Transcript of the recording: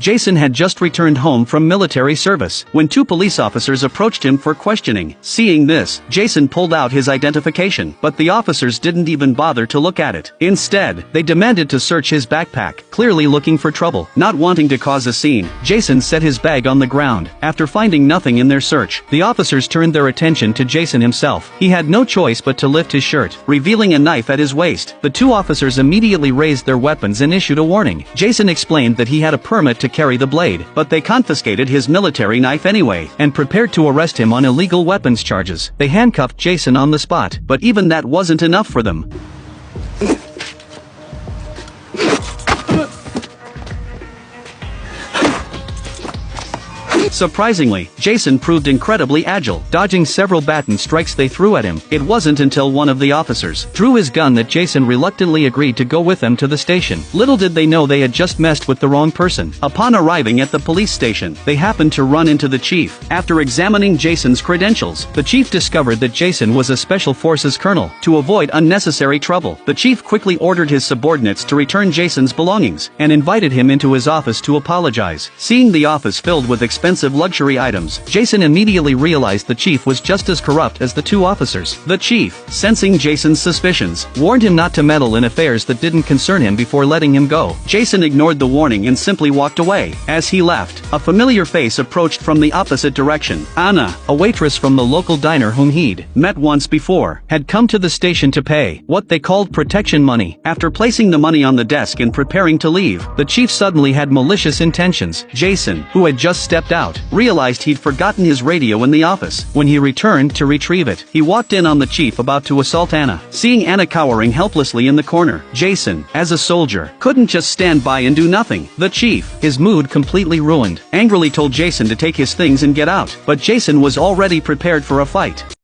Jason had just returned home from military service when two police officers approached him for questioning. Seeing this, Jason pulled out his identification, but the officers didn't even bother to look at it. Instead, they demanded to search his backpack, clearly looking for trouble. Not wanting to cause a scene, Jason set his bag on the ground. After finding nothing in their search, the officers turned their attention to Jason himself. He had no choice but to lift his shirt, revealing a knife at his waist. The two officers immediately raised their weapons and issued a warning. Jason explained that he had a permit to carry the blade, but they confiscated his military knife anyway, and prepared to arrest him on illegal weapons charges. They handcuffed Jason on the spot, but even that wasn't enough for them. Surprisingly, Jason proved incredibly agile, dodging several baton strikes they threw at him. It wasn't until one of the officers drew his gun that Jason reluctantly agreed to go with them to the station. Little did they know they had just messed with the wrong person. Upon arriving at the police station, they happened to run into the chief. After examining Jason's credentials, the chief discovered that Jason was a Special Forces colonel. To avoid unnecessary trouble, the chief quickly ordered his subordinates to return Jason's belongings, and invited him into his office to apologize. Seeing the office filled with expensive luxury items, Jason immediately realized the chief was just as corrupt as the two officers. The chief, sensing Jason's suspicions, warned him not to meddle in affairs that didn't concern him before letting him go. Jason ignored the warning and simply walked away. As he left, a familiar face approached from the opposite direction. Anna, a waitress from the local diner whom he'd met once before, had come to the station to pay what they called protection money. After placing the money on the desk and preparing to leave, the chief suddenly had malicious intentions. Jason, who had just stepped out, realized he'd forgotten his radio in the office. When he returned to retrieve it, he walked in on the chief about to assault Anna. Seeing Anna cowering helplessly in the corner, Jason, as a soldier, couldn't just stand by and do nothing. The chief, his mood completely ruined, angrily told Jason to take his things and get out, but Jason was already prepared for a fight.